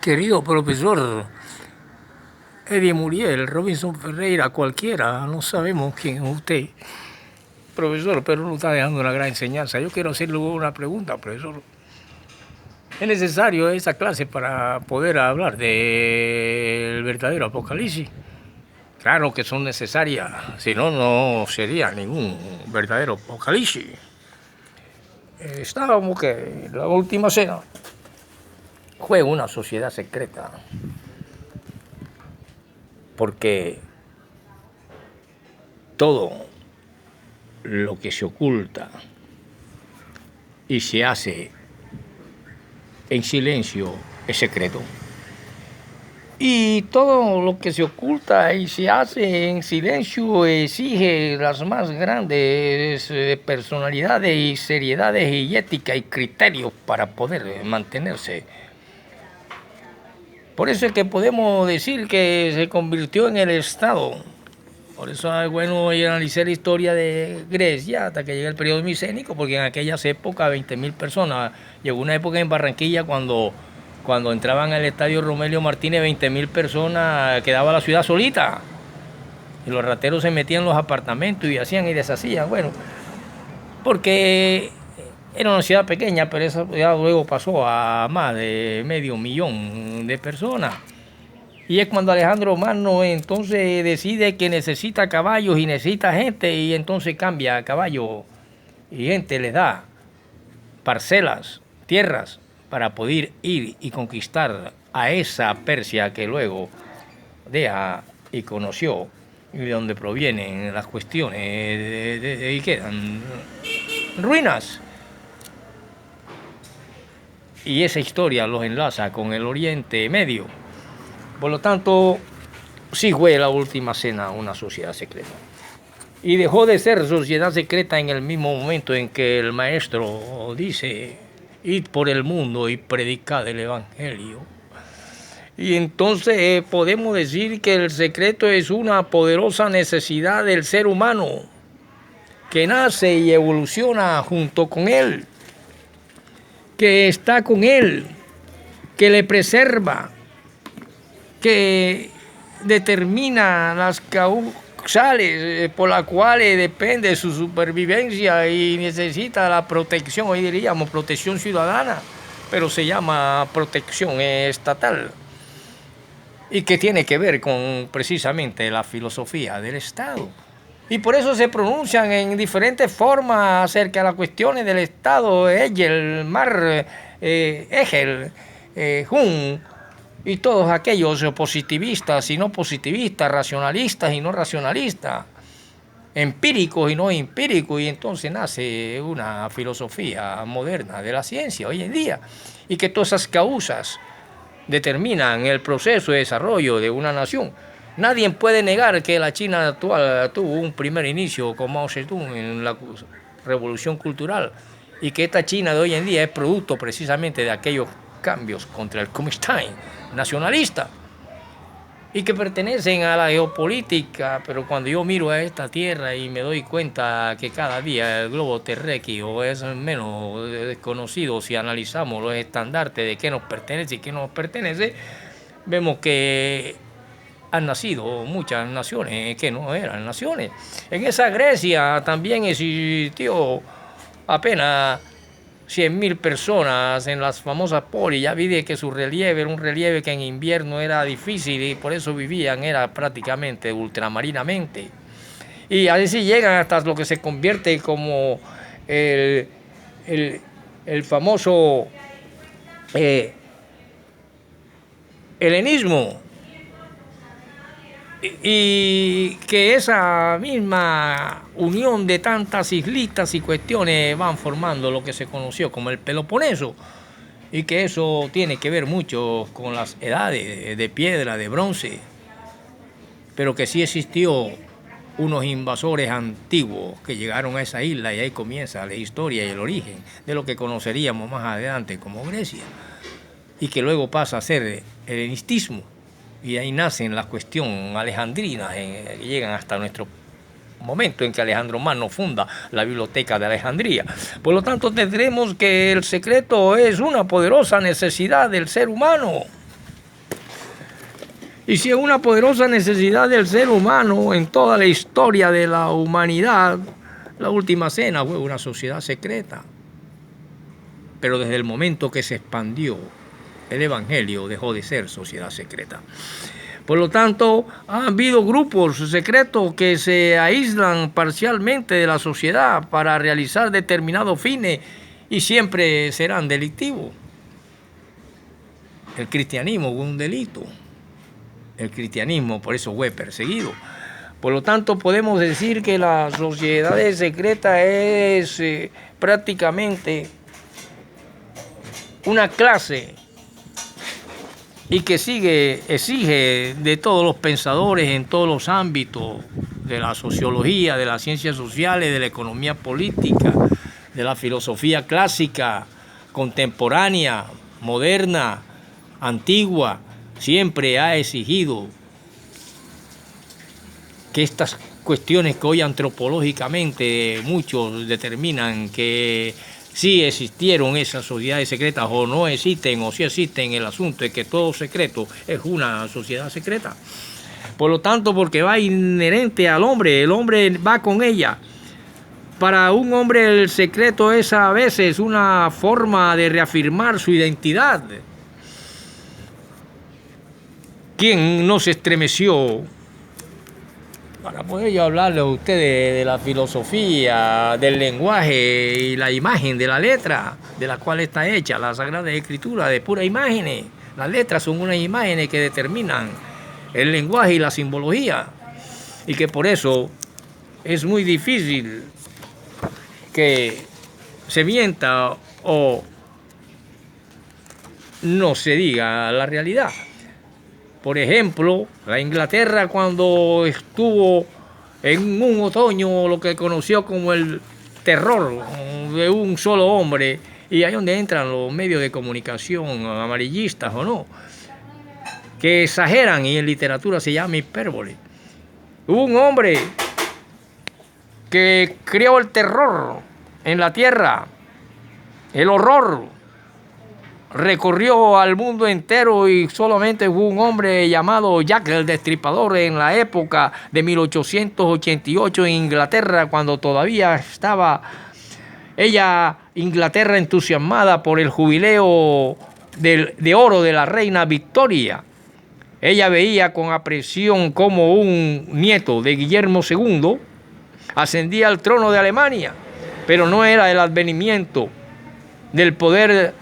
Querido profesor Eddie Muriel, Robinson Ferreira, cualquiera, no sabemos quién es usted. Profesor, pero nos está dejando una gran enseñanza. Yo quiero hacerle una pregunta, profesor. ¿Es necesario esa clase para poder hablar del verdadero apocalipsis? Claro que son necesarias, si no, no sería ningún verdadero apocalipsis. Estábamos que la última cena fue una sociedad secreta, porque todo lo que se oculta y se hace en silencio es secreto. Y todo lo que se oculta y se hace en silencio exige las más grandes personalidades y seriedades y ética y criterios para poder mantenerse. Por eso es que podemos decir que se convirtió en el Estado. Por eso es bueno analizar la historia de Grecia hasta que llegue el periodo micénico, porque en aquellas épocas 20.000 personas. Llegó una época en Barranquilla cuando entraban al estadio Romelio Martínez 20.000 personas, quedaba la ciudad solita. Y los rateros se metían en los apartamentos y hacían y deshacían. Bueno, porque era una ciudad pequeña, pero esa ciudad luego pasó a más de 500.000 de personas. Y es cuando Alejandro Magno entonces decide que necesita caballos y necesita gente, y entonces cambia a caballo y gente, les da parcelas, tierras, para poder ir y conquistar a esa Persia que luego deja y conoció, y de donde provienen las cuestiones y quedan ruinas. Y esa historia los enlaza con el Oriente Medio. Por lo tanto, sí fue la última cena una sociedad secreta. Y dejó de ser sociedad secreta en el mismo momento en que el maestro dice: id por el mundo y predicad el evangelio. Y entonces podemos decir que el secreto es una poderosa necesidad del ser humano, que nace y evoluciona junto con él, que está con él, que le preserva, que determina las causales por las cuales depende su supervivencia y necesita la protección, hoy diríamos protección ciudadana, pero se llama protección estatal, y que tiene que ver con precisamente la filosofía del Estado. Y por eso se pronuncian en diferentes formas acerca de las cuestiones del Estado, Hegel, Marx, Hegel, Hume, y todos aquellos positivistas y no positivistas, racionalistas y no racionalistas, empíricos y no empíricos, y entonces nace una filosofía moderna de la ciencia hoy en día, y que todas esas causas determinan el proceso de desarrollo de una nación. Nadie puede negar que la China actual tuvo un primer inicio con Mao Zedong en la revolución cultural, y que esta China de hoy en día es producto precisamente de aquellos cambios contra el Kuomintang nacionalista, y que pertenecen a la geopolítica. Pero cuando yo miro a esta tierra y me doy cuenta que cada día el globo terráqueo es menos desconocido, si analizamos los estandartes de qué nos pertenece y qué no nos pertenece, vemos que han nacido muchas naciones que no eran naciones. En esa Grecia también existió apenas 100.000 personas en las famosas polis. Ya vi que su relieve era un relieve que en invierno era difícil, y por eso vivían era prácticamente ultramarinamente. Y así llegan hasta lo que se convierte como el famoso helenismo. Y que esa misma unión de tantas islitas y cuestiones van formando lo que se conoció como el Peloponeso, y que eso tiene que ver mucho con las edades de piedra, de bronce, pero que sí existió unos invasores antiguos que llegaron a esa isla, y ahí comienza la historia y el origen de lo que conoceríamos más adelante como Grecia, y que luego pasa a ser el helenistismo. Y ahí nacen las cuestiones alejandrinas, que llegan hasta nuestro momento en que Alejandro Magno funda la Biblioteca de Alejandría. Por lo tanto, tendremos que el secreto es una poderosa necesidad del ser humano, Y si es una poderosa necesidad del ser humano en toda la historia de la humanidad, la última cena fue una sociedad secreta. Pero desde el momento que se expandió el Evangelio dejó de ser sociedad secreta. Por lo tanto, ha habido grupos secretos que se aíslan parcialmente de la sociedad para realizar determinados fines y siempre serán delictivos. El cristianismo fue un delito. El cristianismo por eso fue perseguido. Por lo tanto, podemos decir que la sociedad secreta es prácticamente una clase y que exige de todos los pensadores en todos los ámbitos de la sociología, de las ciencias sociales, de la economía política, de la filosofía clásica, contemporánea, moderna, antigua, siempre ha exigido que estas cuestiones que hoy antropológicamente muchos determinan que sí existieron esas sociedades secretas o no existen, o sí existen, el asunto es que todo secreto es una sociedad secreta. Por lo tanto, porque va inherente al hombre, el hombre va con ella. Para un hombre el secreto es a veces una forma de reafirmar su identidad. ¿Quién no se estremeció? Para poder yo hablarle a ustedes de la filosofía, del lenguaje y la imagen de la letra de la cual está hecha la Sagrada Escritura, de puras imágenes. Las letras son unas imágenes que determinan el lenguaje y la simbología, y que por eso es muy difícil que se mienta o no se diga la realidad. Por ejemplo, la Inglaterra cuando estuvo en un otoño lo que conoció como el terror de un solo hombre, y ahí donde entran los medios de comunicación amarillistas o no, que exageran y en literatura se llama hipérbole. Hubo un hombre que creó el terror en la tierra, el horror. Recorrió al mundo entero y solamente hubo un hombre llamado Jack el Destripador en la época de 1888 en Inglaterra, cuando todavía estaba Inglaterra entusiasmada por el jubileo de oro de la reina Victoria. Ella veía con apreciación como un nieto de Guillermo II ascendía al trono de Alemania, pero no era el advenimiento del poder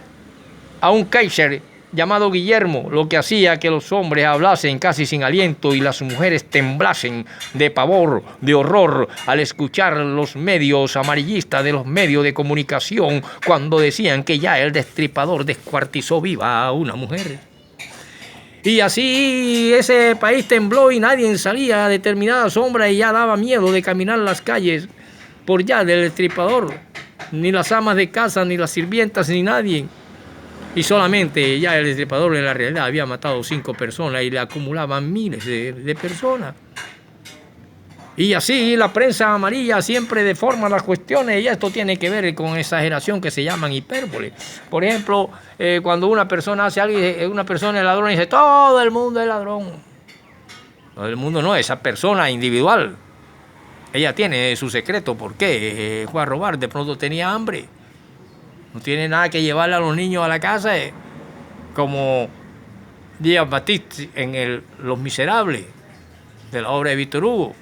a un Kaiser llamado Guillermo lo que hacía que los hombres hablasen casi sin aliento y las mujeres temblasen de pavor, de horror al escuchar los medios amarillistas de los medios de comunicación cuando decían que ya el Destripador descuartizó viva a una mujer. Y así ese país tembló y nadie salía a determinada sombra y ya daba miedo de caminar las calles por ya del Destripador, ni las amas de casa, ni las sirvientas, ni nadie. Y solamente ya el Destripador en la realidad había matado 5 personas y le acumulaban miles de personas. Y así la prensa amarilla siempre deforma las cuestiones y esto tiene que ver con exageración que se llaman hipérbole. Por ejemplo, cuando una persona hace algo, una persona es ladrón y dice todo el mundo es ladrón. Todo el mundo no, esa persona individual. Ella tiene su secreto. ¿Por qué? Fue a robar, de pronto tenía hambre. No tiene nada que llevarle a los niños a la casa, como Díaz Batiste en Los Miserables, de la obra de Víctor Hugo,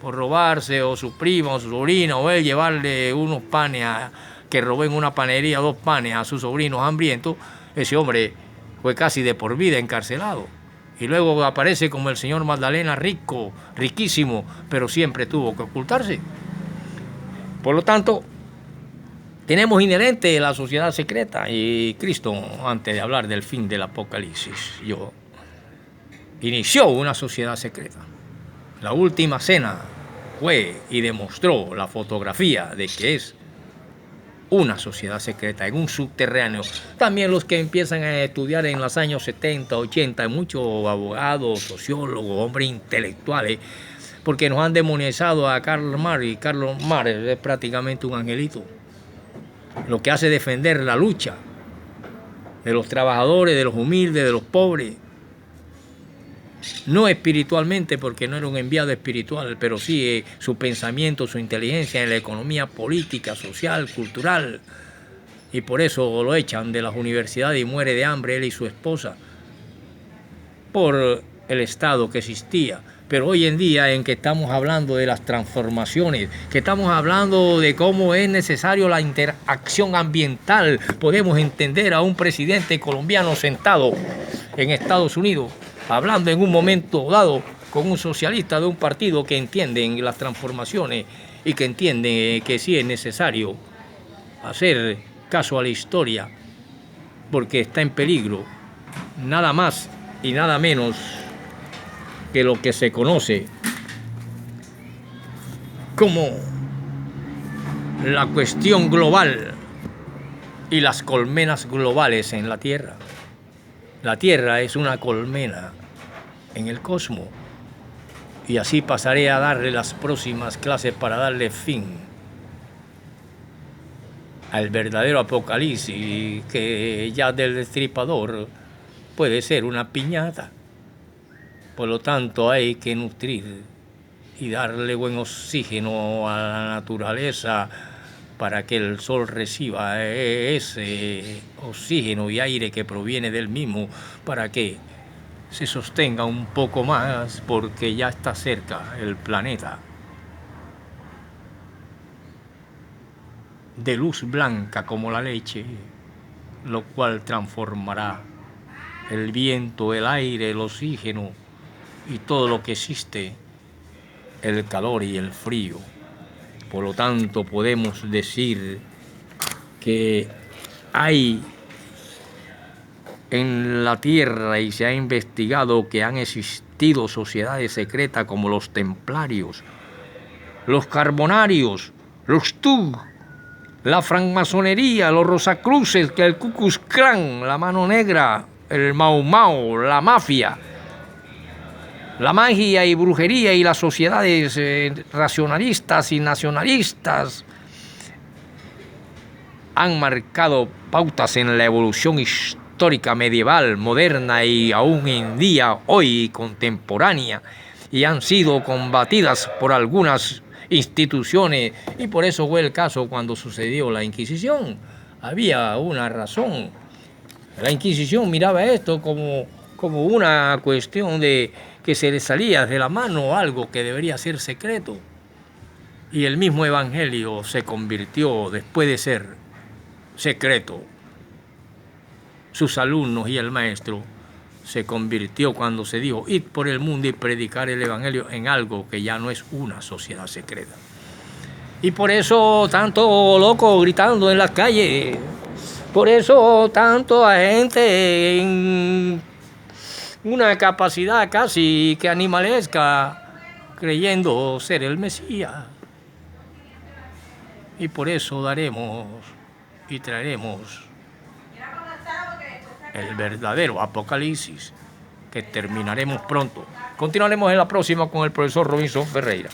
por robarse, o su prima, o su sobrina, o él llevarle unos panes, que robó en una panería 2 panes a sus sobrinos hambrientos. Ese hombre fue casi de por vida encarcelado. Y luego aparece como el señor Magdalena rico, riquísimo, pero siempre tuvo que ocultarse. Por lo tanto, tenemos inherente la sociedad secreta, y Cristo, antes de hablar del fin del Apocalipsis, inició una sociedad secreta. La última cena fue y demostró la fotografía de que es una sociedad secreta en un subterráneo. También los que empiezan a estudiar en los años 70, 80, muchos abogados, sociólogos, hombres intelectuales, porque nos han demonizado a Karl Marx, y Karl Marx es prácticamente un angelito. Lo que hace defender la lucha de los trabajadores, de los humildes, de los pobres. no espiritualmente, porque no era un enviado espiritual, pero sí su pensamiento, su inteligencia en la economía política, social, cultural, y por eso lo echan de las universidades y muere de hambre él y su esposa, por el Estado que existía. Pero hoy en día, en que estamos hablando de las transformaciones, que estamos hablando de cómo es necesario la interacción ambiental, podemos entender a un presidente colombiano sentado en Estados Unidos, hablando en un momento dado con un socialista de un partido que entienden las transformaciones y que entienden que sí es necesario hacer caso a la historia, porque está en peligro nada más y nada menos que lo que se conoce como la cuestión global y las colmenas globales en la Tierra. La Tierra es una colmena en el cosmos, y así pasaré a darle las próximas clases para darle fin al verdadero apocalipsis, que ya del destripador puede ser una piñata. Por lo tanto, hay que nutrir y darle buen oxígeno a la naturaleza para que el sol reciba ese oxígeno y aire que proviene del mismo, para que se sostenga un poco más, porque ya está cerca el planeta de luz blanca como la leche, lo cual transformará el viento, el aire, el oxígeno y todo lo que existe, el calor y el frío. Por lo tanto, podemos decir que hay en la Tierra, y se ha investigado, que han existido sociedades secretas como los templarios, los carbonarios, los Tug, la francmasonería, los rosacruces, que el Ku Klux Klan, la mano negra, el Mau Mau, la mafia, la magia y brujería y las sociedades racionalistas y nacionalistas han marcado pautas en la evolución histórica medieval, moderna y aún en día, hoy contemporánea, y han sido combatidas por algunas instituciones, y por eso fue el caso cuando sucedió la Inquisición. Había una razón. La Inquisición miraba esto como una cuestión de que se le salía de la mano algo que debería ser secreto. Y el mismo Evangelio se convirtió, después de ser secreto, sus alumnos y el maestro, se convirtió cuando se dijo: id por el mundo y predicar el Evangelio, en algo que ya no es una sociedad secreta. Y por eso tanto loco gritando en las calles, por eso tanto gente en una capacidad casi que animalesca, creyendo ser el Mesías. Y por eso daremos y traeremos el verdadero apocalipsis, que terminaremos pronto. Continuaremos en la próxima con el profesor Robinson Ferreira.